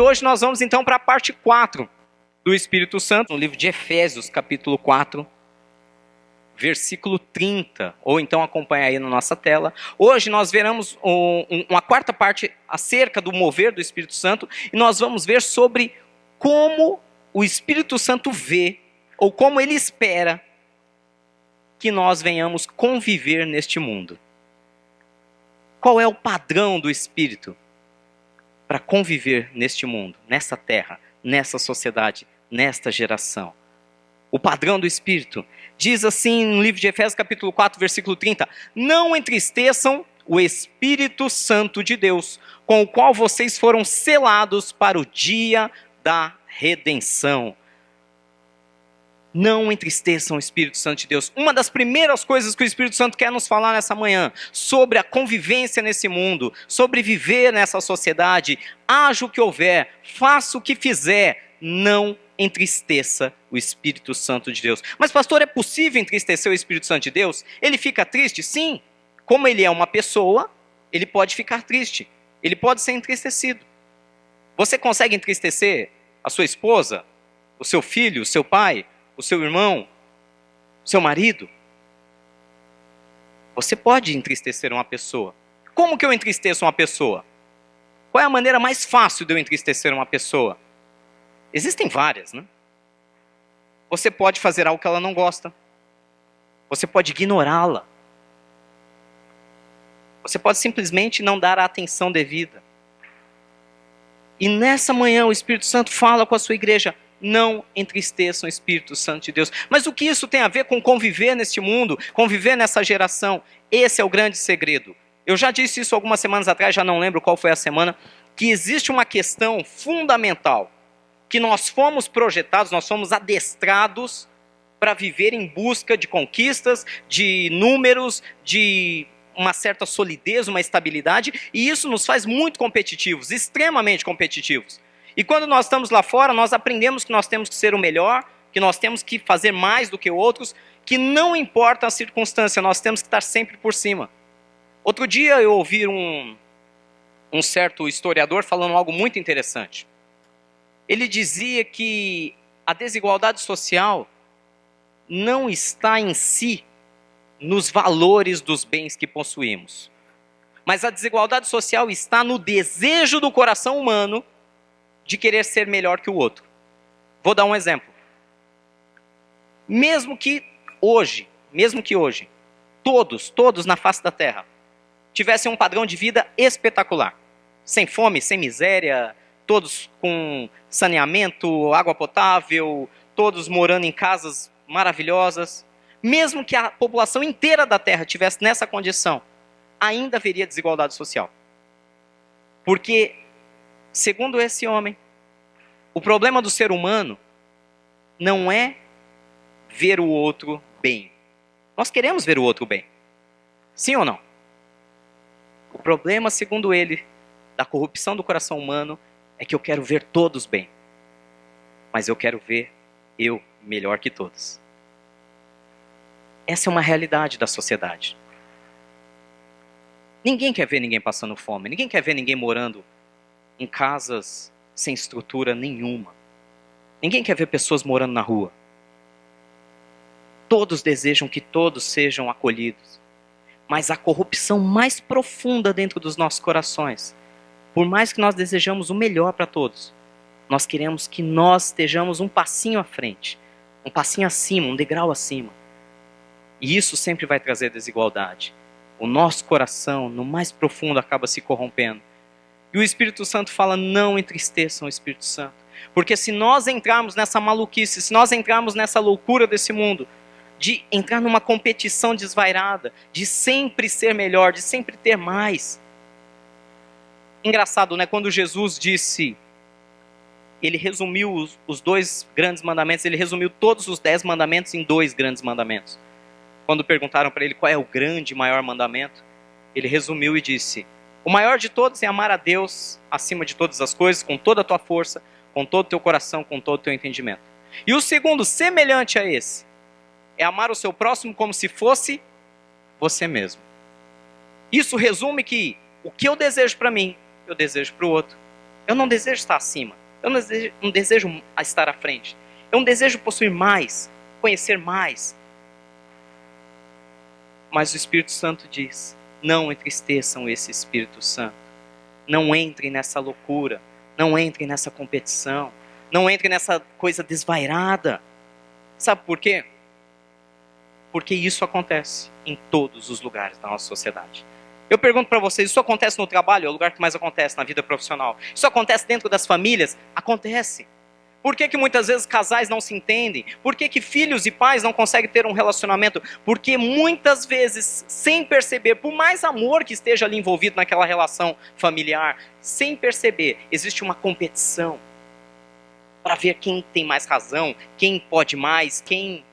hoje nós vamos então para a parte 4 do Espírito Santo, no livro de Efésios, capítulo 4, versículo 30, ou então acompanha aí na nossa tela. Hoje nós veremos uma quarta parte acerca do mover do Espírito Santo, e nós vamos ver sobre como o Espírito Santo vê, ou como ele espera que nós venhamos conviver neste mundo. Qual é o padrão do Espírito para conviver neste mundo, nessa terra, nessa sociedade, nesta geração? O padrão do Espírito diz assim no livro de Efésios capítulo 4, versículo 30: não entristeçam o Espírito Santo de Deus, com o qual vocês foram selados para o dia da redenção. Não entristeçam o Espírito Santo de Deus. Uma das primeiras coisas que o Espírito Santo quer nos falar nessa manhã, sobre a convivência nesse mundo, sobre viver nessa sociedade: haja o que houver, faça o que fizer, não entristeça o Espírito Santo de Deus. Mas pastor, é possível entristecer o Espírito Santo de Deus? Ele fica triste? Sim. Como ele é uma pessoa, ele pode ficar triste. Ele pode ser entristecido. Você consegue entristecer a sua esposa, o seu filho, o seu pai, o seu irmão, o seu marido? Você pode entristecer uma pessoa. Como que eu entristeço uma pessoa? Qual é a maneira mais fácil de eu entristecer uma pessoa? Existem várias, né? Você pode fazer algo que ela não gosta. Você pode ignorá-la. Você pode simplesmente não dar a atenção devida. E nessa manhã o Espírito Santo fala com a sua igreja: não entristeçam o Espírito Santo de Deus. Mas o que isso tem a ver com conviver neste mundo, conviver nessa geração? Esse é o grande segredo. Eu já disse isso algumas semanas atrás, já não lembro qual foi a semana, que existe uma questão fundamental, que nós fomos projetados, nós fomos adestrados para viver em busca de conquistas, de números, de uma certa solidez, uma estabilidade, e isso nos faz muito competitivos, extremamente competitivos. E quando nós estamos lá fora, nós aprendemos que nós temos que ser o melhor, que nós temos que fazer mais do que outros, que não importa a circunstância, nós temos que estar sempre por cima. Outro dia eu ouvi um certo historiador falando algo muito interessante. Ele dizia que a desigualdade social não está em si nos valores dos bens que possuímos, mas a desigualdade social está no desejo do coração humano de querer ser melhor que o outro. Vou dar um exemplo. Mesmo que hoje, todos na face da terra tivessem um padrão de vida espetacular, sem fome, sem miséria, todos com saneamento, água potável, todos morando em casas maravilhosas, mesmo que a população inteira da terra tivesse nessa condição, ainda haveria desigualdade social. Porque, segundo esse homem, o problema do ser humano não é ver o outro bem. Nós queremos ver o outro bem. Sim ou não? O problema, segundo ele, da corrupção do coração humano é que eu quero ver todos bem. Mas eu quero ver eu melhor que todos. Essa é uma realidade da sociedade. Ninguém quer ver ninguém passando fome. Ninguém quer ver ninguém morando em casas sem estrutura nenhuma. Ninguém quer ver pessoas morando na rua. Todos desejam que todos sejam acolhidos. Mas a corrupção mais profunda dentro dos nossos corações, por mais que nós desejamos o melhor para todos, nós queremos que nós estejamos um passinho à frente, um passinho acima, um degrau acima. E isso sempre vai trazer desigualdade. O nosso coração, no mais profundo, acaba se corrompendo. E o Espírito Santo fala: não entristeçam o Espírito Santo. Porque se nós entrarmos nessa maluquice, se nós entrarmos nessa loucura desse mundo, de entrar numa competição desvairada, de sempre ser melhor, de sempre ter mais. Engraçado, né? Quando Jesus disse, ele resumiu os 2 grandes mandamentos, ele resumiu todos os 10 mandamentos em 2 grandes mandamentos. Quando perguntaram para ele qual é o grande e maior mandamento, ele resumiu e disse: o maior de todos é amar a Deus acima de todas as coisas, com toda a tua força, com todo o teu coração, com todo o teu entendimento. E o segundo, semelhante a esse, é amar o seu próximo como se fosse você mesmo. Isso resume que o que eu desejo para mim, eu desejo para o outro. Eu não desejo estar acima. Eu não desejo estar à frente. Eu não desejo possuir mais, conhecer mais. Mas o Espírito Santo diz: não entristeçam esse Espírito Santo. Não entrem nessa loucura. Não entrem nessa competição. Não entrem nessa coisa desvairada. Sabe por quê? Porque isso acontece em todos os lugares da nossa sociedade. Eu pergunto para vocês, isso acontece no trabalho? É o lugar que mais acontece na vida profissional. Isso acontece dentro das famílias? Acontece. Por que muitas vezes casais não se entendem? Por que filhos e pais não conseguem ter um relacionamento? Porque muitas vezes, sem perceber, por mais amor que esteja ali envolvido naquela relação familiar, sem perceber, existe uma competição para ver quem tem mais razão, quem pode mais, quem...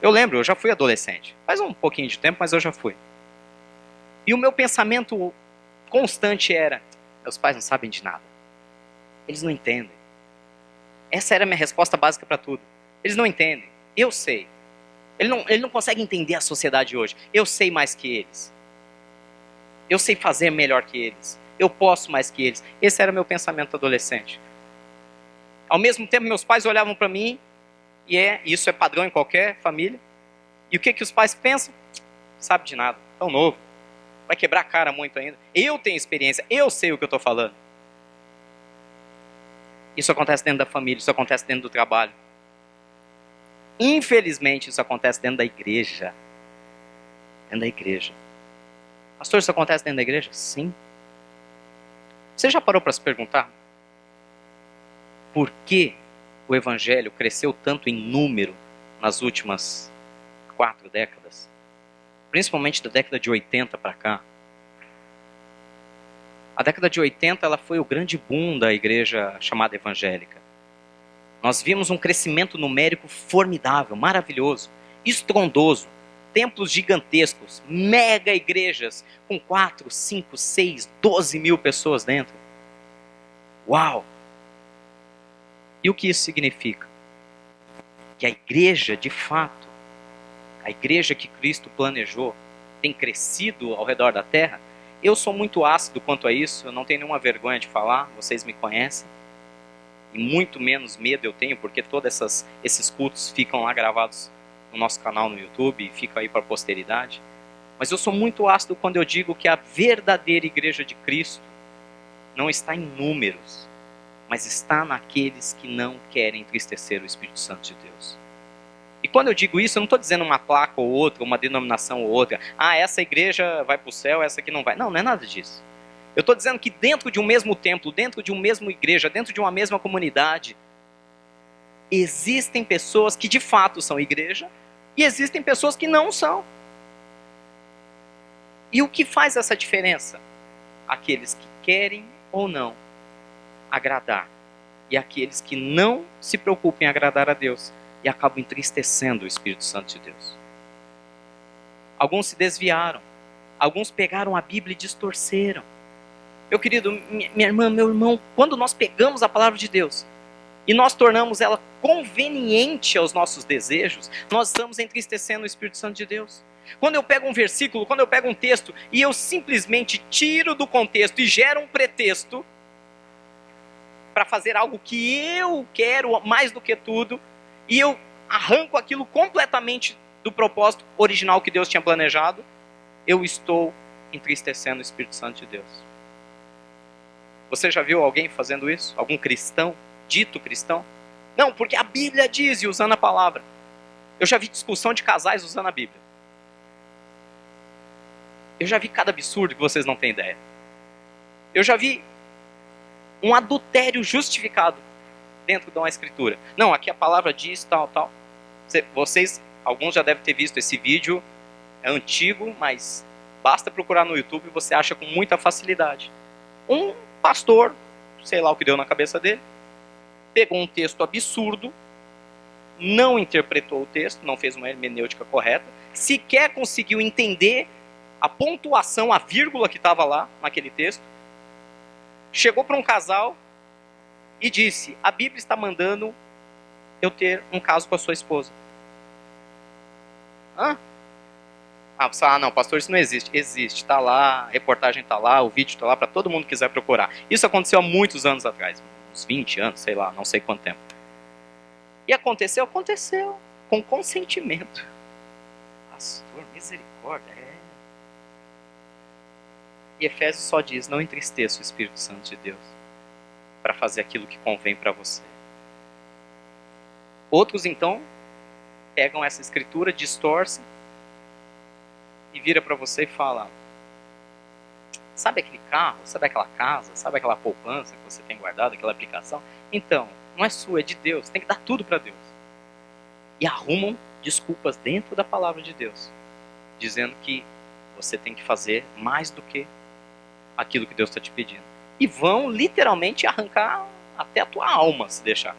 Eu lembro, eu já fui adolescente. Faz um pouquinho de tempo, mas eu já fui. E o meu pensamento constante era: meus pais não sabem de nada. Eles não entendem. Essa era a minha resposta básica para tudo. Eles não entendem. Eu sei. Ele não consegue entender a sociedade hoje. Eu sei mais que eles. Eu sei fazer melhor que eles. Eu posso mais que eles. Esse era o meu pensamento adolescente. Ao mesmo tempo, meus pais olhavam para mim, e isso é padrão em qualquer família. E o que os pais pensam? Sabe de nada. Tão novo. Vai quebrar a cara muito ainda. Eu tenho experiência. Eu sei o que eu estou falando. Isso acontece dentro da família, isso acontece dentro do trabalho. Infelizmente, isso acontece dentro da igreja. Dentro da igreja. Pastor, isso acontece dentro da igreja? Sim. Você já parou para se perguntar por que o evangelho cresceu tanto em número nas últimas 4 décadas? Principalmente da década de 80 para cá. A década de 80 ela foi o grande boom da igreja chamada evangélica. Nós vimos um crescimento numérico formidável, maravilhoso, estrondoso. Templos gigantescos, mega igrejas com 4, 5, 6, 12 mil pessoas dentro. Uau! E o que isso significa? Que a igreja, de fato, a igreja que Cristo planejou, tem crescido ao redor da terra. Eu sou muito ácido quanto a isso, eu não tenho nenhuma vergonha de falar, vocês me conhecem. E muito menos medo eu tenho, porque todos esses cultos ficam lá gravados no nosso canal no YouTube e ficam aí para a posteridade. Mas eu sou muito ácido quando eu digo que a verdadeira igreja de Cristo não está em números, mas está naqueles que não querem entristecer o Espírito Santo de Deus. E quando eu digo isso, eu não estou dizendo uma placa ou outra, uma denominação ou outra. Ah, essa igreja vai para o céu, essa aqui não vai. Não, não é nada disso. Eu estou dizendo que dentro de um mesmo templo, dentro de uma mesma igreja, dentro de uma mesma comunidade, existem pessoas que de fato são igreja e existem pessoas que não são. E o que faz essa diferença? Aqueles que querem ou não agradar e aqueles que não se preocupam em agradar a Deus e acabam entristecendo o Espírito Santo de Deus. Alguns se desviaram. Alguns pegaram a Bíblia e distorceram. Meu querido, minha irmã, meu irmão, quando nós pegamos a palavra de Deus e nós tornamos ela conveniente aos nossos desejos, nós estamos entristecendo o Espírito Santo de Deus. Quando eu pego um versículo, quando eu pego um texto e eu simplesmente tiro do contexto e gero um pretexto para fazer algo que eu quero mais do que tudo, e eu arranco aquilo completamente do propósito original que Deus tinha planejado, eu estou entristecendo o Espírito Santo de Deus. Você já viu alguém fazendo isso? Algum cristão? Dito cristão? Não, porque a Bíblia diz, e usando a palavra. Eu já vi discussão de casais usando a Bíblia. Eu já vi cada absurdo que vocês não têm ideia. Eu já vi um adultério justificado dentro de uma escritura. Não, aqui a palavra diz tal, tal. Vocês, alguns já devem ter visto esse vídeo, é antigo, mas basta procurar no YouTube e você acha com muita facilidade. Um pastor, sei lá o que deu na cabeça dele, pegou um texto absurdo, não interpretou o texto, não fez uma hermenêutica correta, sequer conseguiu entender a pontuação, a vírgula que estava lá naquele texto, chegou para um casal e disse: a Bíblia está mandando eu ter um caso com a sua esposa. Hã? você fala, não, pastor, isso não existe. Existe, está lá, a reportagem está lá, o vídeo está lá, para todo mundo que quiser procurar. Isso aconteceu há muitos anos atrás, uns 20 anos, sei lá, não sei quanto tempo. E aconteceu com consentimento. Pastor, misericórdia, E Efésios só diz, não entristeça o Espírito Santo de Deus para fazer aquilo que convém para você. Outros, então, pegam essa escritura, distorcem e vira para você e fala, sabe aquele carro, sabe aquela casa, sabe aquela poupança que você tem guardado, aquela aplicação? Então, não é sua, é de Deus, tem que dar tudo para Deus. E arrumam desculpas dentro da palavra de Deus, dizendo que você tem que fazer mais do que aquilo que Deus está te pedindo. E vão literalmente arrancar até a tua alma, se deixar.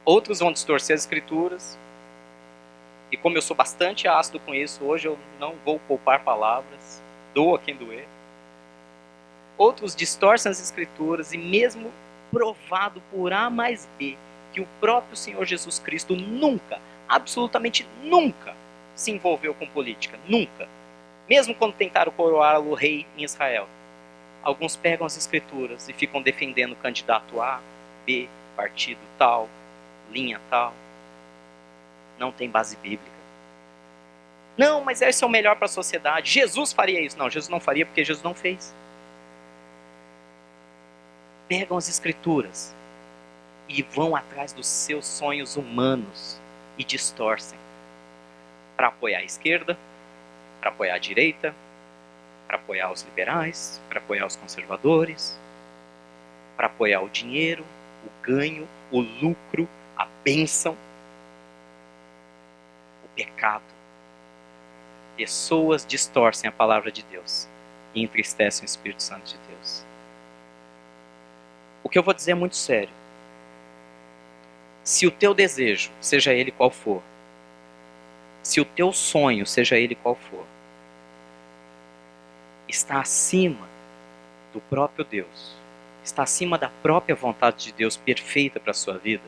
Outros vão distorcer as escrituras. E como eu sou bastante ácido com isso, hoje eu não vou poupar palavras. Doa quem doer. Outros distorcem as escrituras e mesmo provado por A mais B que o próprio Senhor Jesus Cristo nunca, absolutamente nunca, se envolveu com política. Nunca. Mesmo quando tentaram coroá-lo rei em Israel. Alguns pegam as escrituras e ficam defendendo o candidato A, B, partido tal, linha tal. Não tem base bíblica. Não, mas esse é o melhor para a sociedade. Jesus faria isso. Não, Jesus não faria porque Jesus não fez. Pegam as escrituras e vão atrás dos seus sonhos humanos e distorcem para apoiar a esquerda, para apoiar a direita, para apoiar os liberais, para apoiar os conservadores, para apoiar o dinheiro, o ganho, o lucro, a bênção, o pecado. Pessoas distorcem a palavra de Deus e entristecem o Espírito Santo de Deus. O que eu vou dizer é muito sério. Se o teu desejo, seja ele qual for, se o teu sonho, seja ele qual for, está acima do próprio Deus, está acima da própria vontade de Deus perfeita para a sua vida,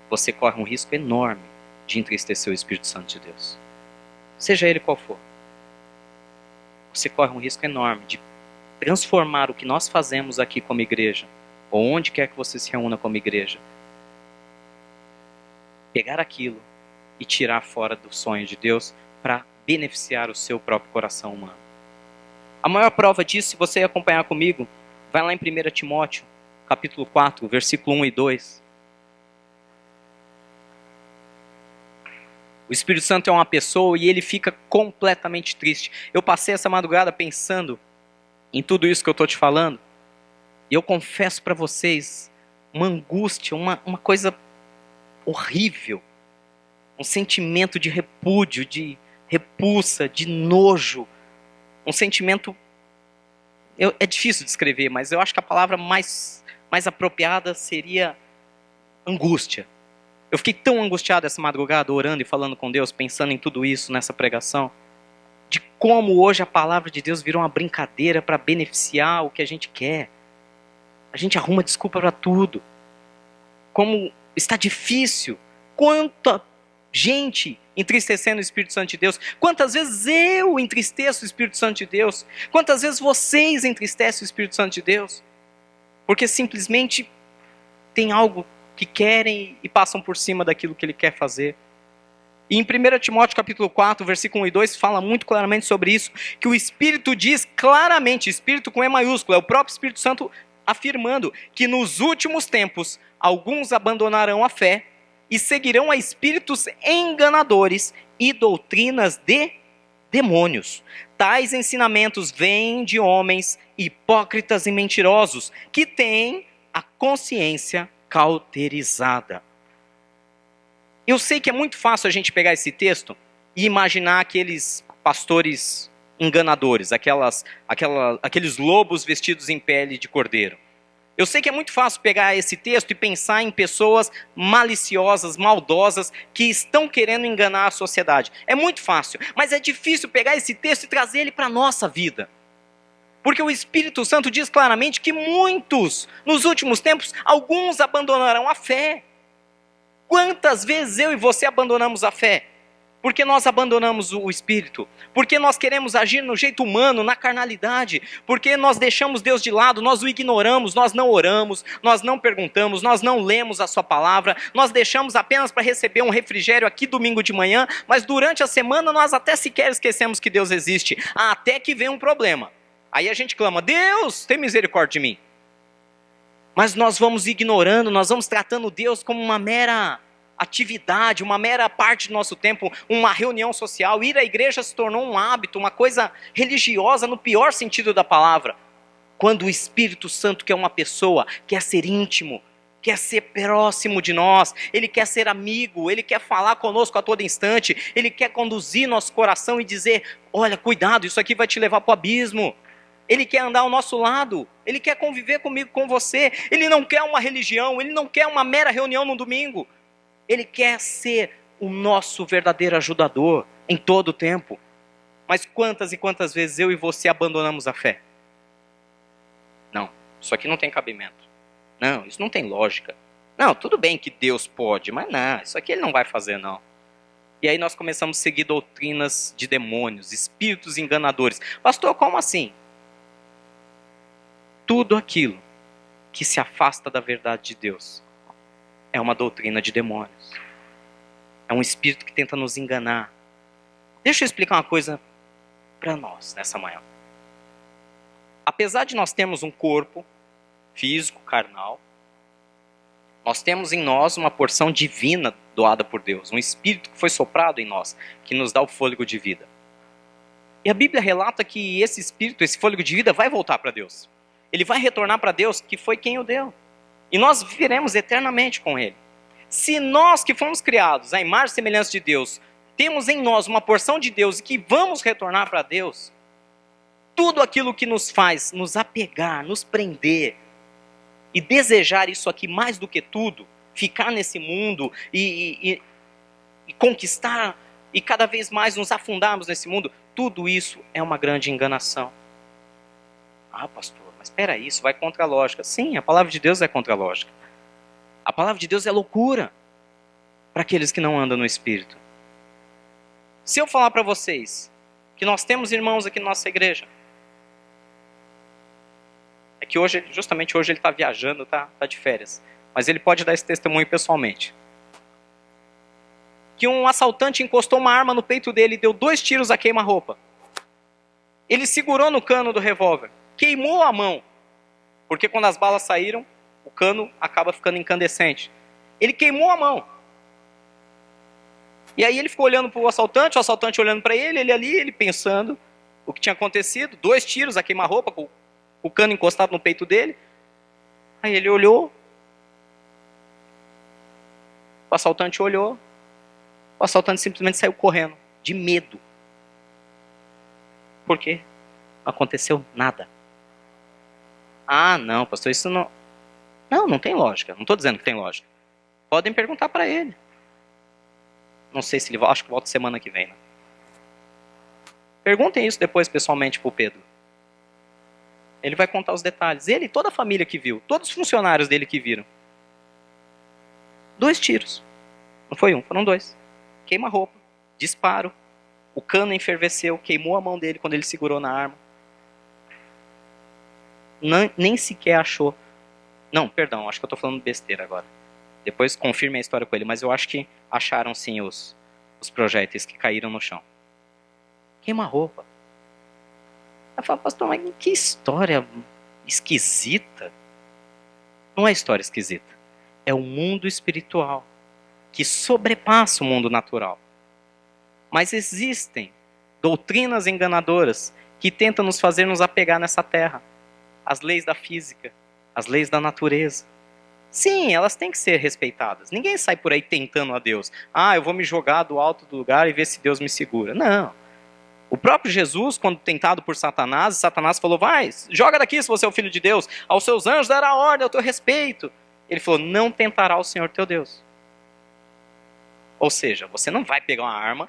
você corre um risco enorme de entristecer o Espírito Santo de Deus. Seja ele qual for. Você corre um risco enorme de transformar o que nós fazemos aqui como igreja, ou onde quer que você se reúna como igreja, pegar aquilo e tirar fora do sonho de Deus para beneficiar o seu próprio coração humano. A maior prova disso, se você acompanhar comigo, vai lá em 1 Timóteo, capítulo 4, versículo 1 e 2. O Espírito Santo é uma pessoa e ele fica completamente triste. Eu passei essa madrugada pensando em tudo isso que eu estou te falando. E eu confesso para vocês, uma angústia, uma coisa horrível. Um sentimento de repúdio, de repulsa, de nojo. Um sentimento... é difícil de descrever, mas eu acho que a palavra mais apropriada seria angústia. Eu fiquei tão angustiado essa madrugada, orando e falando com Deus, pensando em tudo isso nessa pregação, de como hoje a palavra de Deus virou uma brincadeira para beneficiar o que a gente quer. A gente arruma desculpa para tudo. Como está difícil. Quanta gente entristecendo o Espírito Santo de Deus. Quantas vezes eu entristeço o Espírito Santo de Deus. Quantas vezes vocês entristecem o Espírito Santo de Deus. Porque simplesmente tem algo que querem e passam por cima daquilo que ele quer fazer. E em 1 Timóteo capítulo 4, versículo 1 e 2, fala muito claramente sobre isso, que o Espírito diz claramente, Espírito com E maiúsculo, é o próprio Espírito Santo afirmando que nos últimos tempos, alguns abandonarão a fé e seguirão a espíritos enganadores e doutrinas de demônios. Tais ensinamentos vêm de homens hipócritas e mentirosos, que têm a consciência cauterizada. Eu sei que é muito fácil a gente pegar esse texto e imaginar aqueles pastores enganadores, aqueles lobos vestidos em pele de cordeiro. Eu sei que é muito fácil pegar esse texto e pensar em pessoas maliciosas, maldosas, que estão querendo enganar a sociedade. É muito fácil, mas é difícil pegar esse texto e trazer ele para a nossa vida. Porque o Espírito Santo diz claramente que muitos, nos últimos tempos, alguns abandonarão a fé. Quantas vezes eu e você abandonamos a fé? Porque nós abandonamos o Espírito? Porque nós queremos agir no jeito humano, na carnalidade? Porque nós deixamos Deus de lado, nós o ignoramos, nós não oramos, nós não perguntamos, nós não lemos a sua palavra, nós deixamos apenas para receber um refrigério aqui domingo de manhã, mas durante a semana nós até sequer esquecemos que Deus existe, até que vem um problema. Aí a gente clama, Deus, tem misericórdia de mim. Mas nós vamos ignorando, nós vamos tratando Deus como uma mera atividade, uma mera parte do nosso tempo, uma reunião social. Ir à igreja se tornou um hábito, uma coisa religiosa no pior sentido da palavra. Quando o Espírito Santo, que é uma pessoa, quer ser íntimo, quer ser próximo de nós, Ele quer ser amigo, Ele quer falar conosco a todo instante, Ele quer conduzir nosso coração e dizer, olha, cuidado, isso aqui vai te levar para o abismo. Ele quer andar ao nosso lado, Ele quer conviver comigo, com você. Ele não quer uma religião, Ele não quer uma mera reunião no domingo. Ele quer ser o nosso verdadeiro ajudador em todo o tempo. Mas quantas e quantas vezes eu e você abandonamos a fé? Não, isso aqui não tem cabimento. Não, isso não tem lógica. Não, tudo bem que Deus pode, mas não, isso aqui Ele não vai fazer não. E aí nós começamos a seguir doutrinas de demônios, espíritos enganadores. Pastor, como assim? Tudo aquilo que se afasta da verdade de Deus é uma doutrina de demônios. É um espírito que tenta nos enganar. Deixa eu explicar uma coisa para nós nessa manhã. Apesar de nós termos um corpo físico, carnal, nós temos em nós uma porção divina doada por Deus, um espírito que foi soprado em nós, que nos dá o fôlego de vida. E a Bíblia relata que esse espírito, esse fôlego de vida vai voltar para Deus. Ele vai retornar para Deus, que foi quem o deu. E nós viveremos eternamente com Ele. Se nós que fomos criados à imagem e semelhança de Deus, temos em nós uma porção de Deus e que vamos retornar para Deus, tudo aquilo que nos faz nos apegar, nos prender e desejar isso aqui mais do que tudo, ficar nesse mundo e conquistar e cada vez mais nos afundarmos nesse mundo, tudo isso é uma grande enganação. Ah, pastor, mas espera aí, isso vai contra a lógica. Sim, a palavra de Deus é contra a lógica. A palavra de Deus é loucura para aqueles que não andam no Espírito. Se eu falar para vocês que nós temos irmãos aqui na nossa igreja, é que hoje, justamente hoje ele está viajando, tá de férias, mas ele pode dar esse testemunho pessoalmente. Que um assaltante encostou uma arma no peito dele e deu 2 tiros a queima-roupa. Ele segurou no cano do revólver, queimou a mão, porque quando as balas saíram, o cano acaba ficando incandescente. Ele queimou a mão. E aí ele ficou olhando para o assaltante olhando para ele, ele ali, ele pensando o que tinha acontecido, 2 tiros a queima-roupa, com o cano encostado no peito dele. Aí ele olhou, o assaltante olhou, o assaltante simplesmente saiu correndo, de medo. Por quê? Não aconteceu nada. Ah, não, pastor, isso não... Não tem lógica. Não estou dizendo que tem lógica. Podem perguntar para ele. Não sei se ele volta, acho que volta semana que vem. Né? Perguntem isso depois pessoalmente para o Pedro. Ele vai contar os detalhes. Ele e toda a família que viu, todos os funcionários dele que viram. 2 tiros. Não foi um, foram 2. Queima-roupa, disparo. O cano enferveceu, queimou a mão dele quando ele segurou na arma. Nem sequer achou. Não, perdão, acho que eu estou falando besteira agora. Depois confirme a história com ele, mas eu acho que acharam sim os projéteis que caíram no chão. Queima-roupa. Eu falo, pastor, mas que história esquisita. Não é história esquisita. É o mundo espiritual que sobrepassa o mundo natural. Mas existem doutrinas enganadoras que tentam nos fazer nos apegar nessa terra. As leis da física, as leis da natureza. Sim, elas têm que ser respeitadas. Ninguém sai por aí tentando a Deus. Ah, eu vou me jogar do alto do lugar e ver se Deus me segura. Não. O próprio Jesus, quando tentado por Satanás, Satanás falou, vai, joga daqui se você é o filho de Deus. Aos seus anjos dará ordem ao teu respeito. Ele falou, não tentará o Senhor teu Deus. Ou seja, você não vai pegar uma arma,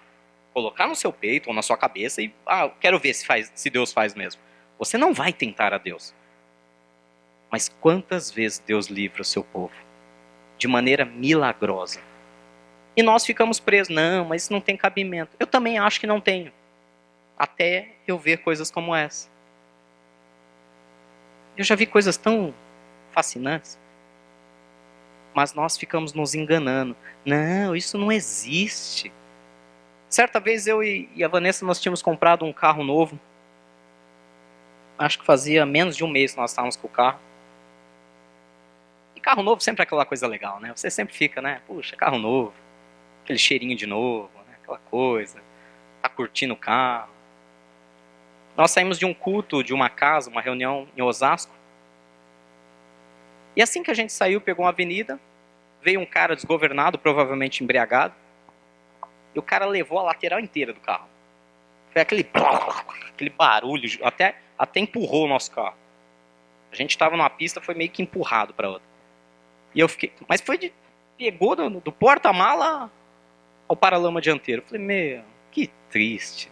colocar no seu peito ou na sua cabeça e, quero ver se Deus faz mesmo. Você não vai tentar a Deus. Mas quantas vezes Deus livra o seu povo? De maneira milagrosa. E nós ficamos presos. Não, mas isso não tem cabimento. Eu também acho que não tenho. Até eu ver coisas como essa. Eu já vi coisas tão fascinantes. Mas nós ficamos nos enganando. Não, isso não existe. Certa vez eu e a Vanessa, nós tínhamos comprado um carro novo. Acho que fazia menos de um mês que nós estávamos com o carro. E carro novo sempre é aquela coisa legal, né? Você sempre fica, né? Puxa, carro novo. Aquele cheirinho de novo, né? Aquela coisa. Tá curtindo o carro. Nós saímos de um culto, de uma casa, uma reunião em Osasco. E assim que a gente saiu, pegou uma avenida. Veio um cara desgovernado, provavelmente embriagado. E o cara levou a lateral inteira do carro. Foi aquele barulho, até empurrou o nosso carro. A gente estava numa pista, foi meio que empurrado para outra. E eu fiquei, mas pegou do porta-mala ao paralama dianteiro. Eu falei, meu, que triste.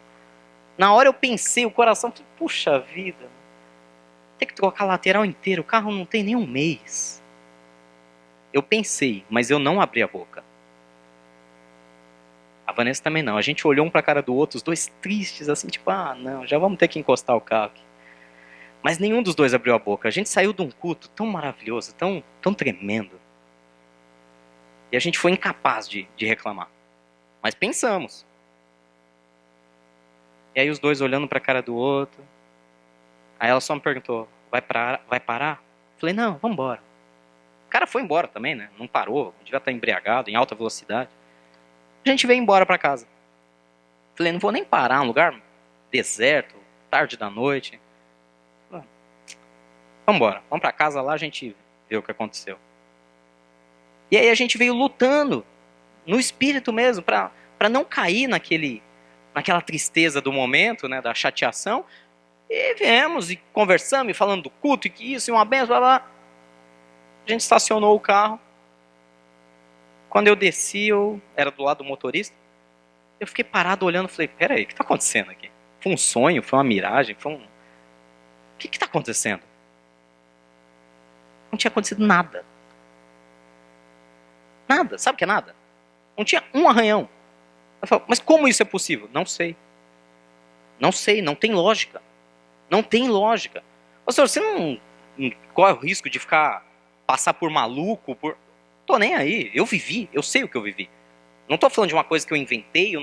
Na hora eu pensei, o coração, falei, puxa vida, tem que trocar a lateral inteira, o carro não tem nem um mês. Eu pensei, mas eu não abri a boca. A Vanessa também não. A gente olhou um pra cara do outro, os dois tristes, assim, tipo, não, já vamos ter que encostar o carro aqui. Mas nenhum dos dois abriu a boca. A gente saiu de um culto tão maravilhoso, tão tremendo. E a gente foi incapaz de reclamar. Mas pensamos. E aí os dois olhando pra cara do outro. Aí ela só me perguntou, vai parar? Falei, não, vamos embora. O cara foi embora também, né? Não parou, devia estar embriagado, em alta velocidade. A gente veio embora pra casa. Falei, não vou nem parar, um lugar deserto, tarde da noite. Falei, vamos embora, vamos pra casa lá, a gente vê o que aconteceu. E aí a gente veio lutando, no espírito mesmo, pra não cair naquela tristeza do momento, né, da chateação. E viemos e conversamos, e falando do culto, e que isso, e uma benção, blá, blá. A gente estacionou o carro. Quando eu desci, eu era do lado do motorista. Eu fiquei parado olhando e falei, peraí, o que está acontecendo aqui? Foi um sonho? Foi uma miragem? O que está acontecendo? Não tinha acontecido nada. Nada, sabe o que é nada? Não tinha um arranhão. Eu falo, mas como isso é possível? Não sei. Não sei, não tem lógica. Não tem lógica. Pastor, você não corre o risco de passar por maluco? Tô nem aí, eu vivi, eu sei o que eu vivi. Não estou falando de uma coisa que eu inventei, eu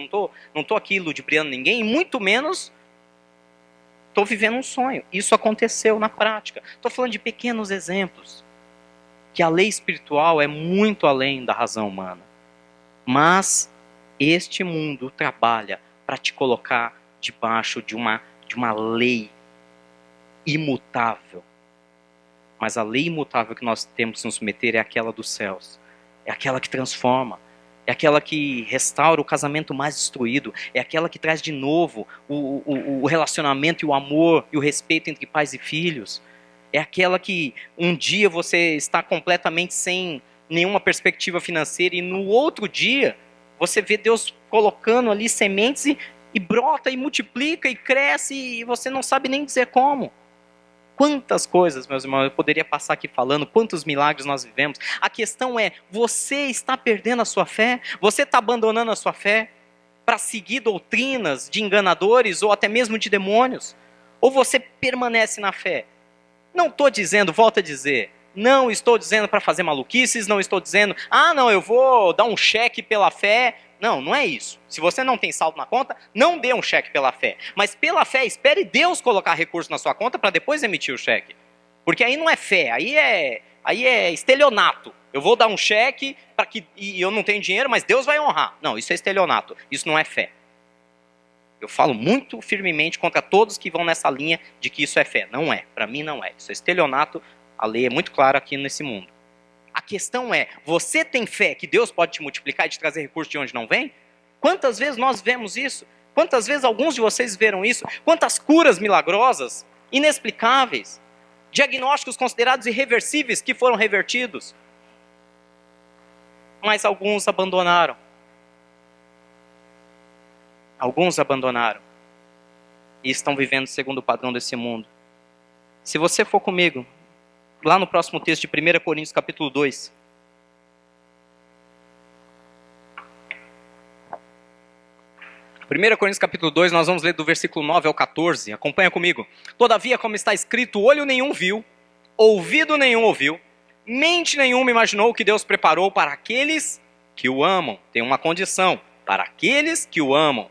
não tô aqui ludibriando ninguém, e muito menos estou vivendo um sonho. Isso aconteceu na prática. Estou falando de pequenos exemplos. Que a lei espiritual é muito além da razão humana. Mas este mundo trabalha para te colocar debaixo de uma lei imutável. Mas a lei imutável que nós temos que nos submeter é aquela dos céus. É aquela que transforma. É aquela que restaura o casamento mais destruído. É aquela que traz de novo o relacionamento e o amor e o respeito entre pais e filhos. É aquela que um dia você está completamente sem nenhuma perspectiva financeira e no outro dia você vê Deus colocando ali sementes e brota e multiplica e cresce e você não sabe nem dizer como. Quantas coisas, meus irmãos, eu poderia passar aqui falando, quantos milagres nós vivemos. A questão é, você está perdendo a sua fé? Você está abandonando a sua fé para seguir doutrinas de enganadores ou até mesmo de demônios? Ou você permanece na fé? Não estou dizendo, volto a dizer, não estou dizendo para fazer maluquices, não estou dizendo, não, eu vou dar um cheque pela fé. Não, não é isso. Se você não tem saldo na conta, não dê um cheque pela fé. Mas pela fé, espere Deus colocar recurso na sua conta para depois emitir o cheque. Porque aí não é fé, aí é estelionato. Eu vou dar um cheque e eu não tenho dinheiro, mas Deus vai honrar. Não, isso é estelionato, isso não é fé. Eu falo muito firmemente contra todos que vão nessa linha de que isso é fé. Não é, para mim não é. Isso é estelionato, a lei é muito clara aqui nesse mundo. A questão é, você tem fé que Deus pode te multiplicar e te trazer recursos de onde não vem? Quantas vezes nós vemos isso? Quantas vezes alguns de vocês viram isso? Quantas curas milagrosas, inexplicáveis, diagnósticos considerados irreversíveis que foram revertidos? Mas alguns abandonaram. Alguns abandonaram. E estão vivendo segundo o padrão desse mundo. Se você for comigo, lá no próximo texto de 1 Coríntios capítulo 2. 1 Coríntios capítulo 2, nós vamos ler do versículo 9 ao 14. Acompanha comigo. Todavia, como está escrito, olho nenhum viu, ouvido nenhum ouviu, mente nenhuma imaginou o que Deus preparou para aqueles que o amam. Tem uma condição, para aqueles que o amam.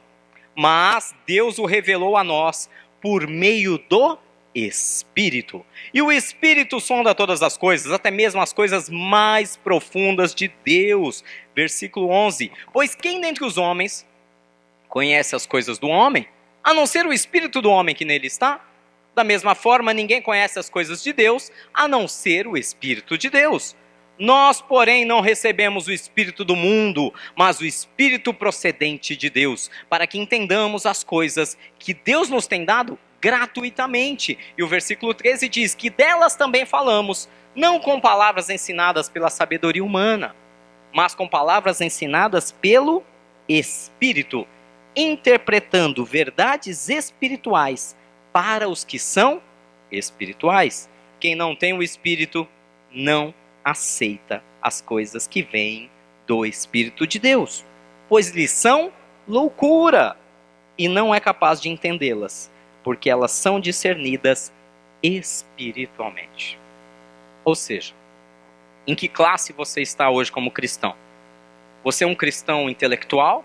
Mas Deus o revelou a nós por meio do Espírito. E o Espírito sonda todas as coisas, até mesmo as coisas mais profundas de Deus. Versículo 11. Pois quem dentre os homens conhece as coisas do homem, a não ser o Espírito do homem que nele está? Da mesma forma, ninguém conhece as coisas de Deus, a não ser o Espírito de Deus. Nós, porém, não recebemos o Espírito do mundo, mas o Espírito procedente de Deus, para que entendamos as coisas que Deus nos tem dado gratuitamente. E o versículo 13 diz que delas também falamos, não com palavras ensinadas pela sabedoria humana, mas com palavras ensinadas pelo Espírito, interpretando verdades espirituais para os que são espirituais. Quem não tem o Espírito não aceita as coisas que vêm do Espírito de Deus, pois lhes são loucura e não é capaz de entendê-las, porque elas são discernidas espiritualmente. Ou seja, em que classe você está hoje como cristão? Você é um cristão intelectual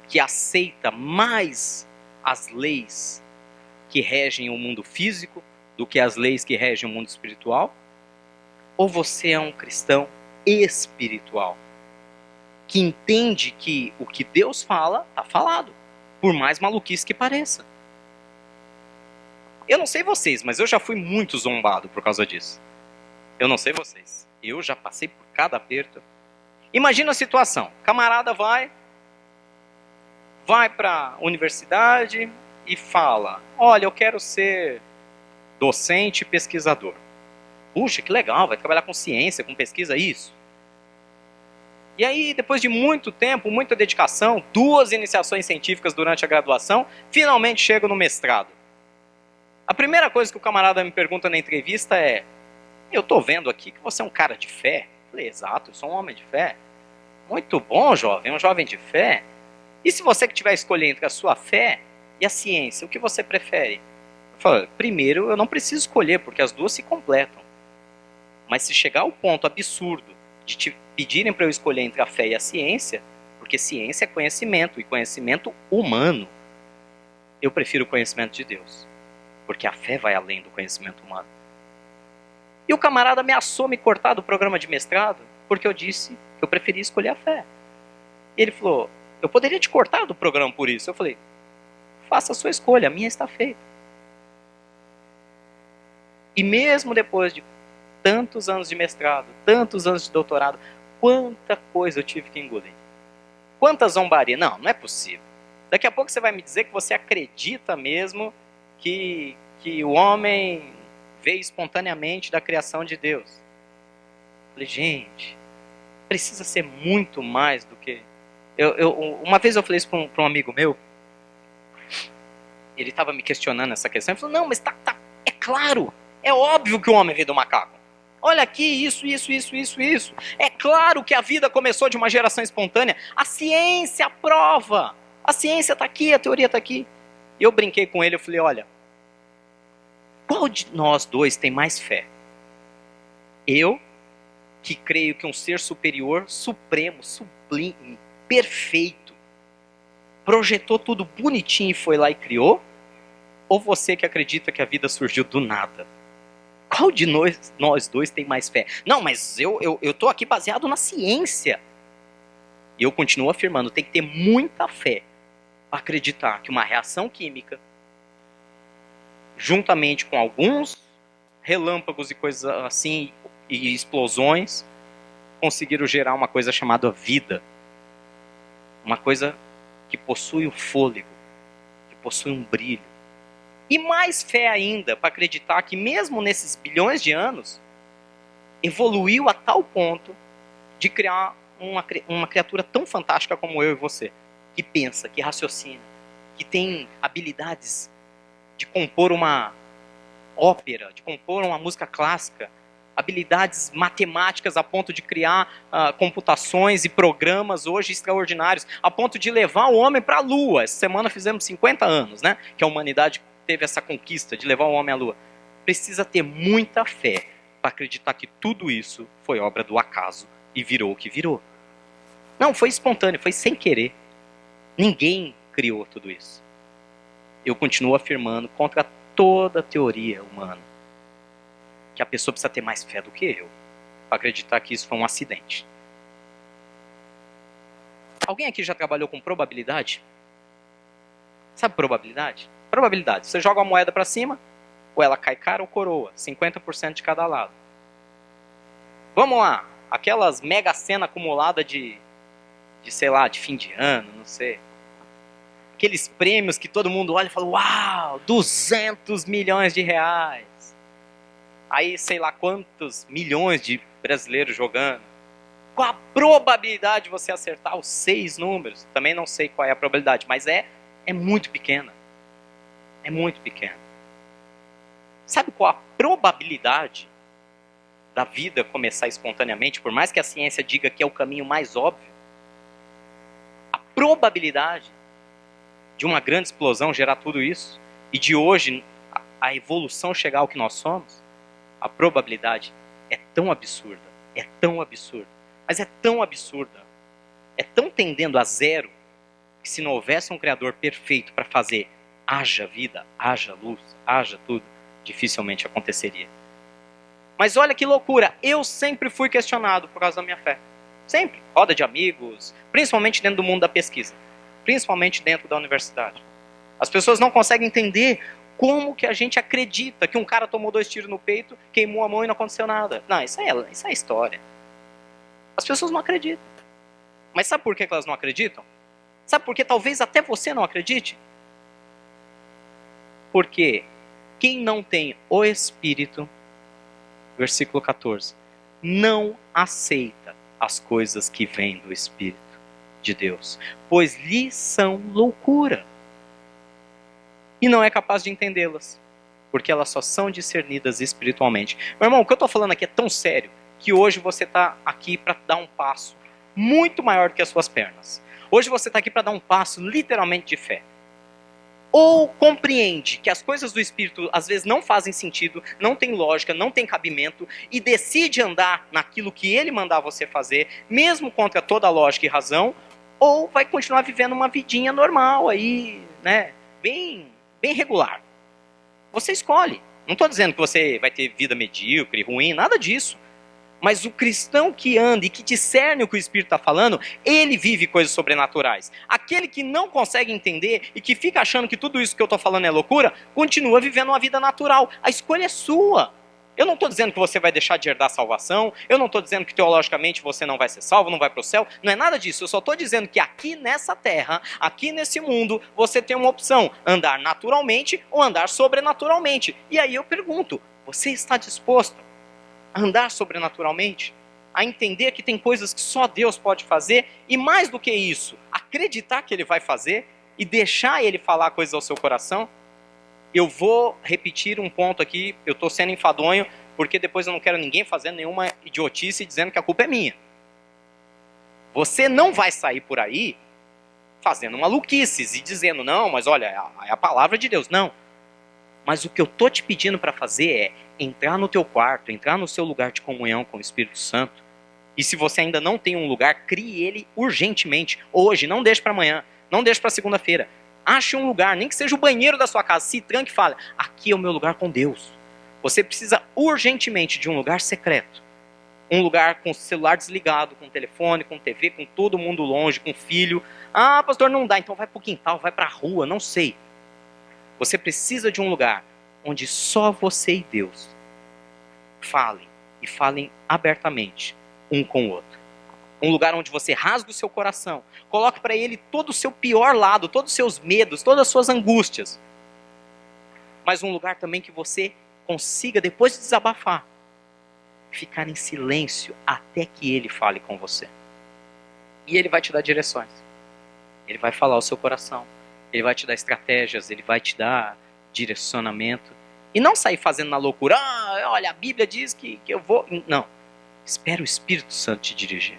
que aceita mais as leis que regem o mundo físico do que as leis que regem o mundo espiritual? Ou você é um cristão espiritual, que entende que o que Deus fala, está falado, por mais maluquice que pareça? Eu não sei vocês, mas eu já fui muito zombado por causa disso. Eu não sei vocês, eu já passei por cada aperto. Imagina a situação, camarada vai para a universidade e fala, olha, eu quero ser docente e pesquisador. Puxa, que legal, vai trabalhar com ciência, com pesquisa, isso. E aí, depois de muito tempo, muita dedicação, 2 iniciações científicas durante a graduação, finalmente chego no mestrado. A primeira coisa que o camarada me pergunta na entrevista é, eu estou vendo aqui que você é um cara de fé. Eu falei, exato, eu sou um homem de fé. Muito bom, jovem, um jovem de fé. E se você que tiver a escolher entre a sua fé e a ciência, o que você prefere? Eu falo, primeiro, eu não preciso escolher, porque as duas se completam. Mas se chegar ao ponto absurdo de te pedirem para eu escolher entre a fé e a ciência, porque ciência é conhecimento, e conhecimento humano, eu prefiro o conhecimento de Deus, porque a fé vai além do conhecimento humano. E o camarada ameaçou me cortar do programa de mestrado, porque eu disse que eu preferia escolher a fé. E ele falou, eu poderia te cortar do programa por isso. Eu falei, faça a sua escolha, a minha está feita. E mesmo depois de tantos anos de mestrado, tantos anos de doutorado, quanta coisa eu tive que engolir. Quanta zombaria. Não, não é possível. Daqui a pouco você vai me dizer que você acredita mesmo que o homem veio espontaneamente da criação de Deus. Eu falei, gente, precisa ser muito mais do que... Uma vez eu falei isso para um amigo meu, ele estava me questionando essa questão, ele falou, não, mas é claro, é óbvio que o homem veio do macaco. Olha aqui, isso. É claro que a vida começou de uma geração espontânea. A ciência prova. A ciência está aqui, a teoria está aqui. E eu brinquei com ele, eu falei, olha, qual de nós dois tem mais fé? Eu, que creio que um ser superior, supremo, sublime, perfeito, projetou tudo bonitinho e foi lá e criou? Ou você que acredita que a vida surgiu do nada? Qual de nós dois tem mais fé? Não, mas eu estou aqui baseado na ciência. E eu continuo afirmando, tem que ter muita fé para acreditar que uma reação química, juntamente com alguns relâmpagos e coisas assim, e explosões, conseguiram gerar uma coisa chamada vida. Uma coisa que possui o fôlego, que possui um brilho. E mais fé ainda para acreditar que mesmo nesses bilhões de anos, evoluiu a tal ponto de criar uma criatura tão fantástica como eu e você, que pensa, que raciocina, que tem habilidades de compor uma ópera, de compor uma música clássica, habilidades matemáticas a ponto de criar computações e programas hoje extraordinários, a ponto de levar o homem para a Lua. Essa semana fizemos 50 anos, né, que a humanidade teve essa conquista de levar o homem à Lua. Precisa ter muita fé para acreditar que tudo isso foi obra do acaso e virou o que virou. Não, foi espontâneo, foi sem querer. Ninguém criou tudo isso. Eu continuo afirmando contra toda a teoria humana que a pessoa precisa ter mais fé do que eu para acreditar que isso foi um acidente. Alguém aqui já trabalhou com probabilidade? Sabe probabilidade? Probabilidade. Você joga uma moeda para cima, ou ela cai cara ou coroa. 50% de cada lado. Vamos lá. Aquelas mega sena acumulada de, sei lá, de fim de ano, não sei. Aqueles prêmios que todo mundo olha e fala, uau, 200 milhões de reais. Aí, sei lá quantos milhões de brasileiros jogando. Qual a probabilidade de você acertar os 6 números? Também não sei qual é a probabilidade, mas é muito pequena. É muito pequena. Sabe qual a probabilidade da vida começar espontaneamente, por mais que a ciência diga que é o caminho mais óbvio? A probabilidade de uma grande explosão gerar tudo isso, e de hoje a evolução chegar ao que nós somos, a probabilidade é tão absurda, mas é tão absurda, é tão tendendo a zero, que se não houvesse um Criador perfeito para fazer haja vida, haja luz, haja tudo, dificilmente aconteceria. Mas olha que loucura, eu sempre fui questionado por causa da minha fé. Sempre, roda de amigos, principalmente dentro do mundo da pesquisa, principalmente dentro da universidade. As pessoas não conseguem entender como que a gente acredita que um cara tomou 2 tiros no peito, queimou a mão e não aconteceu nada. Não, isso é história. As pessoas não acreditam. Mas sabe por que elas não acreditam? Sabe por que talvez até você não acredite? Porque quem não tem o Espírito, versículo 14, não aceita as coisas que vêm do Espírito de Deus, pois lhe são loucura. E não é capaz de entendê-las, porque elas só são discernidas espiritualmente. Meu irmão, o que eu estou falando aqui é tão sério, que hoje você está aqui para dar um passo muito maior do que as suas pernas. Hoje você está aqui para dar um passo literalmente de fé. Ou compreende que as coisas do Espírito às vezes não fazem sentido, não tem lógica, não tem cabimento, e decide andar naquilo que ele mandar você fazer, mesmo contra toda a lógica e razão, ou vai continuar vivendo uma vidinha normal aí, né, bem regular. Você escolhe. Não estou dizendo que você vai ter vida medíocre, ruim, nada disso. Mas o cristão que anda e que discerne o que o Espírito está falando, ele vive coisas sobrenaturais. Aquele que não consegue entender e que fica achando que tudo isso que eu estou falando é loucura, continua vivendo uma vida natural. A escolha é sua. Eu não estou dizendo que você vai deixar de herdar a salvação, eu não estou dizendo que teologicamente você não vai ser salvo, não vai para o céu, não é nada disso. Eu só estou dizendo que aqui nessa terra, aqui nesse mundo, você tem uma opção, andar naturalmente ou andar sobrenaturalmente. E aí eu pergunto, você está disposto a andar sobrenaturalmente? A entender que tem coisas que só Deus pode fazer, e mais do que isso, acreditar que Ele vai fazer e deixar Ele falar coisas ao seu coração? Eu vou repetir um ponto aqui, eu estou sendo enfadonho, porque depois eu não quero ninguém fazendo nenhuma idiotice dizendo que a culpa é minha. Você não vai sair por aí fazendo maluquices e dizendo, não, mas olha, é a palavra de Deus. Não. Mas o que eu estou te pedindo para fazer é entrar no teu quarto, entrar no seu lugar de comunhão com o Espírito Santo. E se você ainda não tem um lugar, crie ele urgentemente. Hoje, não deixe para amanhã, não deixe para segunda-feira. Ache um lugar, nem que seja o banheiro da sua casa, se tranque e fale, aqui é o meu lugar com Deus. Você precisa urgentemente de um lugar secreto. Um lugar com o celular desligado, com telefone, com TV, com todo mundo longe, com filho. Ah, pastor, não dá, então vai para o quintal, vai para a rua, não sei. Você precisa de um lugar onde só você e Deus falem, e falem abertamente um com o outro. Um lugar onde você rasga o seu coração, coloque para Ele todo o seu pior lado, todos os seus medos, todas as suas angústias. Mas um lugar também que você consiga, depois de desabafar, ficar em silêncio até que Ele fale com você. E Ele vai te dar direções. Ele vai falar ao seu coração. Ele vai te dar estratégias, Ele vai te dar direcionamento. E não sair fazendo na loucura, olha, a Bíblia diz que eu vou... Não, espera o Espírito Santo te dirigir.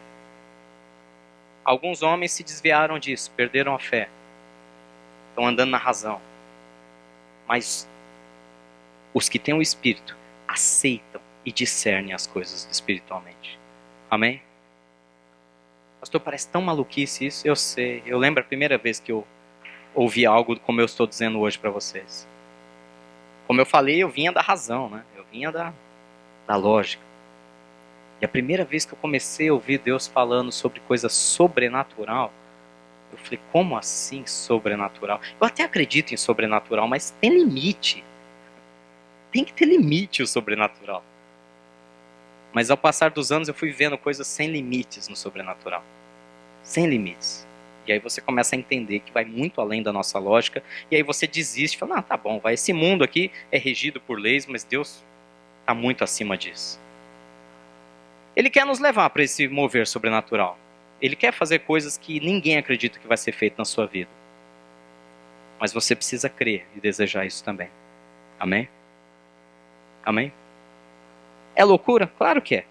Alguns homens se desviaram disso, perderam a fé. Estão andando na razão. Mas os que têm o Espírito aceitam e discernem as coisas espiritualmente. Amém? Pastor, parece tão maluquice isso. Eu sei. Eu lembro a primeira vez que eu ouvi algo como eu estou dizendo hoje para vocês. Como eu falei, eu vinha da razão, né? Eu vinha da lógica. E a primeira vez que eu comecei a ouvir Deus falando sobre coisa sobrenatural, eu falei, como assim sobrenatural? Eu até acredito em sobrenatural, mas tem limite. Tem que ter limite o sobrenatural. Mas ao passar dos anos eu fui vendo coisas sem limites no sobrenatural. Sem limites. E aí você começa a entender que vai muito além da nossa lógica. E aí você desiste, fala, tá bom, esse mundo aqui é regido por leis, mas Deus está muito acima disso. Ele quer nos levar para esse mover sobrenatural. Ele quer fazer coisas que ninguém acredita que vai ser feito na sua vida. Mas você precisa crer e desejar isso também. Amém? Amém? É loucura? Claro que é.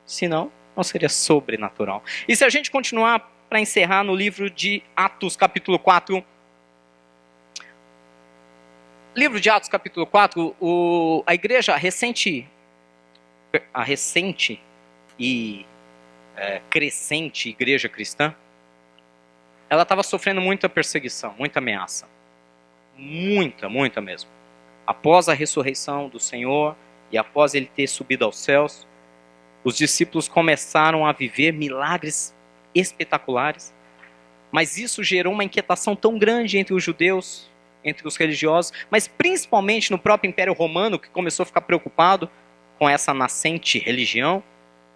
Senão, não seria sobrenatural. E se a gente continuar para encerrar no livro de Atos, capítulo 4. Livro de Atos, capítulo 4, a igreja recente e crescente igreja cristã, ela estava sofrendo muita perseguição, muita ameaça. Muita mesmo. Após a ressurreição do Senhor e após ele ter subido aos céus, os discípulos começaram a viver milagres espetaculares, mas isso gerou uma inquietação tão grande entre os judeus, entre os religiosos, mas principalmente no próprio Império Romano, que começou a ficar preocupado com essa nascente religião,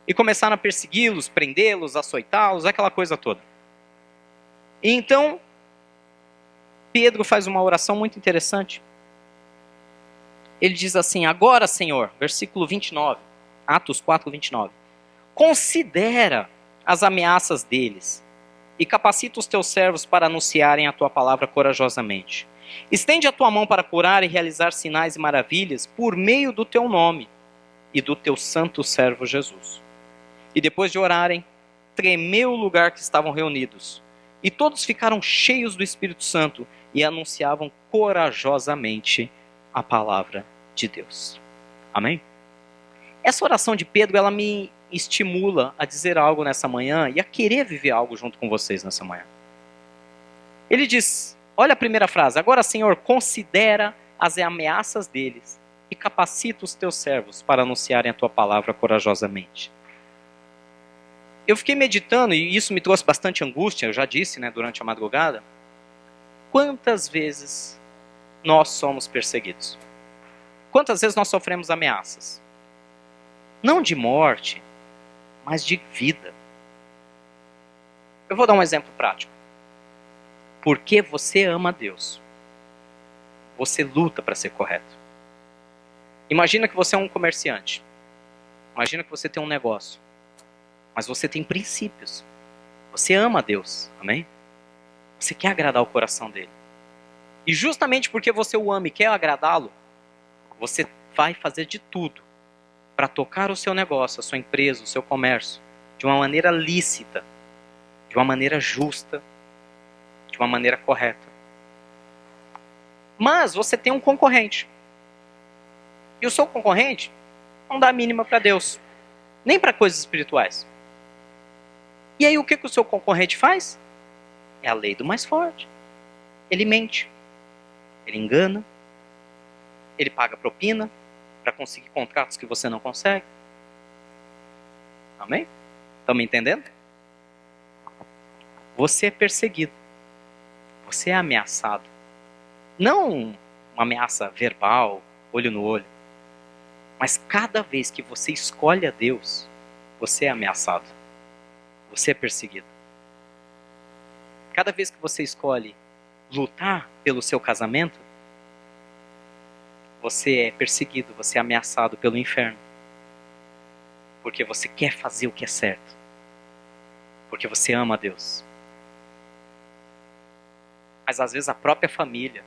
e começaram a persegui-los, prendê-los, açoitá-los, aquela coisa toda. E então, Pedro faz uma oração muito interessante. Ele diz assim, agora, Senhor, versículo 29, Atos 4, 29, considera as ameaças deles e capacita os teus servos para anunciarem a tua palavra corajosamente. Estende a tua mão para curar e realizar sinais e maravilhas por meio do teu nome e do teu santo servo Jesus. E depois de orarem, tremeu o lugar que estavam reunidos. E todos ficaram cheios do Espírito Santo e anunciavam corajosamente a palavra de Deus. Amém? Essa oração de Pedro, ela me estimula a dizer algo nessa manhã e a querer viver algo junto com vocês nessa manhã. Ele diz, olha a primeira frase, agora, Senhor, considera as ameaças deles e capacita os teus servos para anunciarem a tua palavra corajosamente. Eu fiquei meditando, e isso me trouxe bastante angústia, eu já disse, durante a madrugada. Quantas vezes nós somos perseguidos? Quantas vezes nós sofremos ameaças? Não de morte, mas de vida. Eu vou dar um exemplo prático. Porque você ama Deus, você luta para ser correto. Imagina que você é um comerciante. Imagina que você tem um negócio. Mas você tem princípios. Você ama Deus, amém? Você quer agradar o coração dele. E justamente porque você o ama e quer agradá-lo, você vai fazer de tudo para tocar o seu negócio, a sua empresa, o seu comércio, de uma maneira lícita, de uma maneira justa, de uma maneira correta. Mas você tem um concorrente. E o seu concorrente não dá a mínima para Deus, nem para coisas espirituais. E aí o que o seu concorrente faz? É a lei do mais forte. Ele mente, ele engana, ele paga propina para conseguir contratos que você não consegue. Amém? Estão me entendendo? Você é perseguido. Você é ameaçado. Não uma ameaça verbal, olho no olho. Mas cada vez que você escolhe a Deus, você é ameaçado. Você é perseguido. Cada vez que você escolhe lutar pelo seu casamento, você é perseguido, você é ameaçado pelo inferno. Porque você quer fazer o que é certo. Porque você ama a Deus. Mas às vezes a própria família,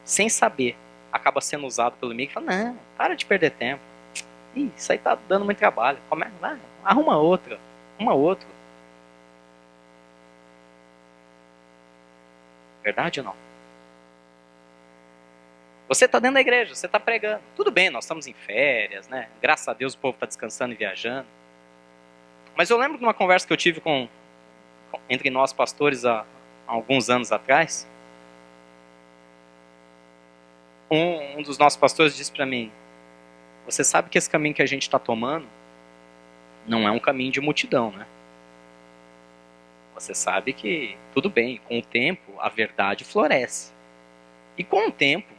sem saber, acaba sendo usado pelo inimigo e fala, não, para de perder tempo. Ih, isso aí tá dando muito trabalho. Vai, arruma outra. Uma outra. Verdade ou não? Você está dentro da igreja, você está pregando. Tudo bem, nós estamos em férias, né? Graças a Deus o povo está descansando e viajando. Mas eu lembro de uma conversa que eu tive entre nós pastores há alguns anos atrás. Um dos nossos pastores disse para mim, você sabe que esse caminho que a gente está tomando não é um caminho de multidão, né? Você sabe que, tudo bem, com o tempo a verdade floresce. E com o tempo,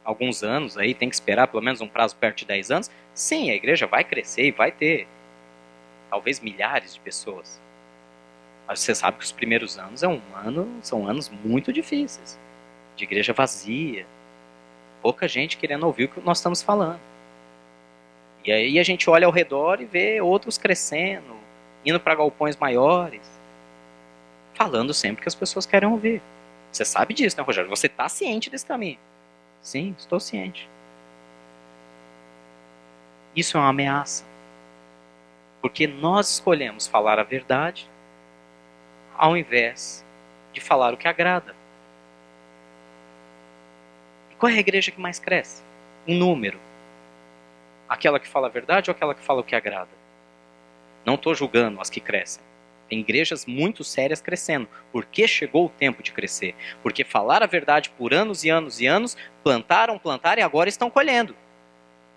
alguns anos aí, tem que esperar pelo menos um prazo perto de 10 anos, sim, a igreja vai crescer e vai ter talvez milhares de pessoas. Mas você sabe que os primeiros anos são anos muito difíceis. De igreja vazia, pouca gente querendo ouvir o que nós estamos falando. E aí a gente olha ao redor e vê outros crescendo, indo para galpões maiores, falando sempre que as pessoas querem ouvir. Você sabe disso, né, Rogério? Você está ciente desse caminho. Sim, estou ciente. Isso é uma ameaça. Porque nós escolhemos falar a verdade ao invés de falar o que agrada. E qual é a igreja que mais cresce? Em número. Aquela que fala a verdade ou aquela que fala o que agrada? Não estou julgando as que crescem. Tem igrejas muito sérias crescendo. Porque chegou o tempo de crescer. Porque falaram a verdade por anos e anos e anos, plantaram e agora estão colhendo.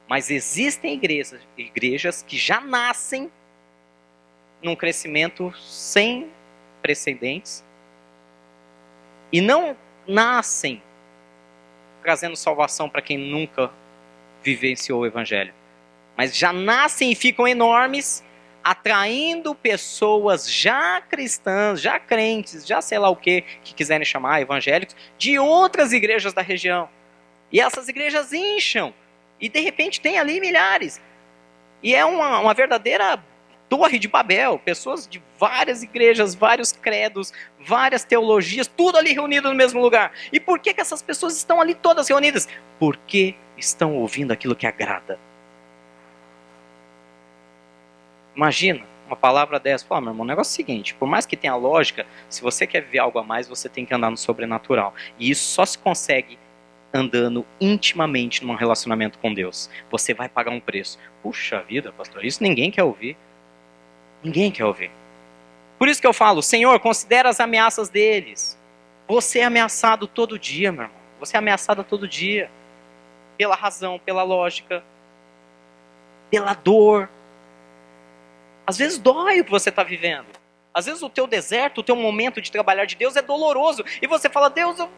Mas existem igrejas que já nascem num crescimento sem precedentes e não nascem trazendo salvação para quem nunca vivenciou o evangelho. Mas já nascem e ficam enormes, atraindo pessoas já cristãs, já crentes, já sei lá o que quiserem chamar, evangélicos, de outras igrejas da região. E essas igrejas incham. E de repente tem ali milhares. E é uma verdadeira torre de Babel. Pessoas de várias igrejas, vários credos, várias teologias, tudo ali reunido no mesmo lugar. E por que essas pessoas estão ali todas reunidas? Porque estão ouvindo aquilo que agrada. Imagina uma palavra dessa. Fala, meu irmão, o negócio é o seguinte, por mais que tenha lógica, se você quer viver algo a mais, você tem que andar no sobrenatural. E isso só se consegue andando intimamente num relacionamento com Deus. Você vai pagar um preço. Puxa vida, pastor, isso ninguém quer ouvir. Ninguém quer ouvir. Por isso que eu falo, Senhor, considera as ameaças deles. Você é ameaçado todo dia, meu irmão. Você é ameaçado todo dia. Pela razão, pela lógica, pela dor. Às vezes dói o que você está vivendo. Às vezes o teu deserto, o teu momento de trabalhar de Deus é doloroso. E você fala, Deus, eu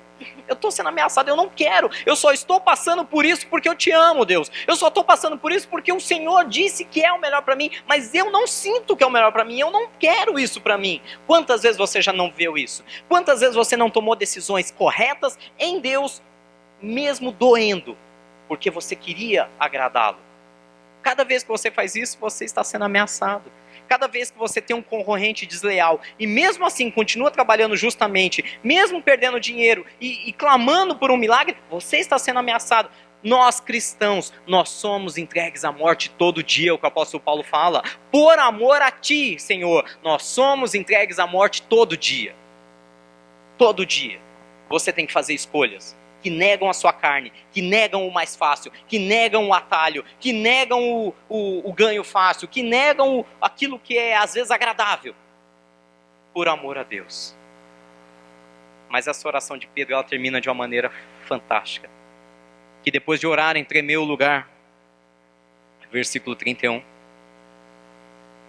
estou sendo ameaçado, eu não quero. Eu só estou passando por isso porque eu te amo, Deus. Eu só estou passando por isso porque o Senhor disse que é o melhor para mim. Mas eu não sinto que é o melhor para mim. Eu não quero isso para mim. Quantas vezes você já não viu isso? Quantas vezes você não tomou decisões corretas em Deus, mesmo doendo, porque você queria agradá-lo? Cada vez que você faz isso, você está sendo ameaçado. Cada vez que você tem um concorrente desleal e mesmo assim continua trabalhando justamente, mesmo perdendo dinheiro e clamando por um milagre, você está sendo ameaçado. Nós cristãos, nós somos entregues à morte todo dia, o que o apóstolo Paulo fala. Por amor a ti, Senhor, nós somos entregues à morte todo dia. Todo dia. Você tem que fazer escolhas que negam a sua carne, que negam o mais fácil, que negam o atalho, que negam o ganho fácil, que negam aquilo que é às vezes agradável, por amor a Deus. Mas essa oração de Pedro, ela termina de uma maneira fantástica, que depois de orarem, tremeu o lugar, versículo 31,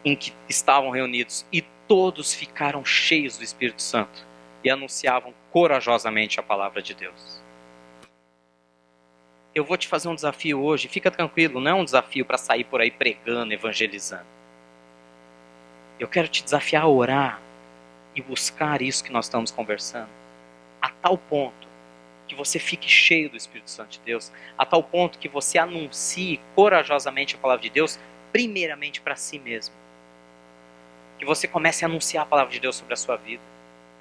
em que estavam reunidos, e todos ficaram cheios do Espírito Santo, e anunciavam corajosamente a palavra de Deus. Eu vou te fazer um desafio hoje, fica tranquilo, não é um desafio para sair por aí pregando, evangelizando. Eu quero te desafiar a orar e buscar isso que nós estamos conversando, a tal ponto que você fique cheio do Espírito Santo de Deus, a tal ponto que você anuncie corajosamente a palavra de Deus, primeiramente para si mesmo. Que você comece a anunciar a palavra de Deus sobre a sua vida.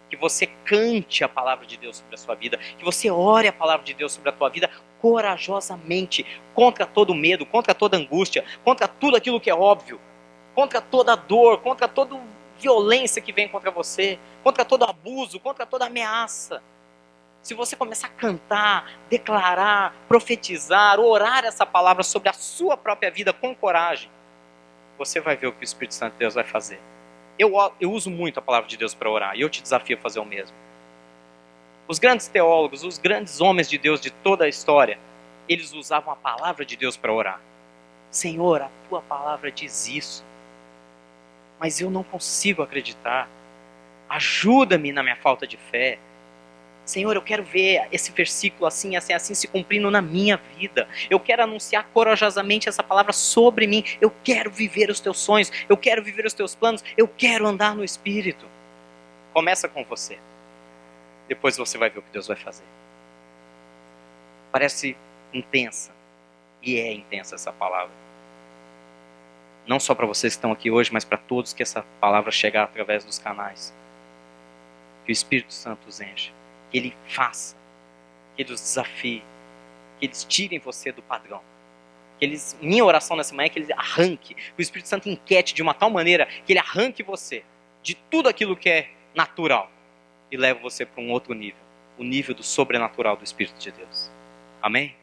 Que você cante a palavra de Deus sobre a sua vida, que você ore a palavra de Deus sobre a tua vida corajosamente contra todo medo, contra toda angústia, contra tudo aquilo que é óbvio, contra toda dor, contra toda violência que vem contra você, contra todo abuso, contra toda ameaça. Se você começar a cantar, declarar, profetizar, orar essa palavra sobre a sua própria vida com coragem, você vai ver o que o Espírito Santo de Deus vai fazer. Eu uso muito a palavra de Deus para orar, e eu te desafio a fazer o mesmo. Os grandes teólogos, os grandes homens de Deus de toda a história, eles usavam a palavra de Deus para orar. Senhor, a tua palavra diz isso, mas eu não consigo acreditar. Ajuda-me na minha falta de fé. Senhor, eu quero ver esse versículo assim, assim, assim se cumprindo na minha vida. Eu quero anunciar corajosamente essa palavra sobre mim. Eu quero viver os teus sonhos. Eu quero viver os teus planos. Eu quero andar no Espírito. Começa com você. Depois você vai ver o que Deus vai fazer. Parece intensa. E é intensa essa palavra. Não só para vocês que estão aqui hoje, mas para todos que essa palavra chegar através dos canais. Que o Espírito Santo os encha. Que Ele faça, que Ele os desafie, que eles tirem você do padrão. Que eles, minha oração nessa manhã é que Ele arranque, que o Espírito Santo inquiete de uma tal maneira que Ele arranque você de tudo aquilo que é natural e leve você para um outro nível, o nível do sobrenatural do Espírito de Deus. Amém?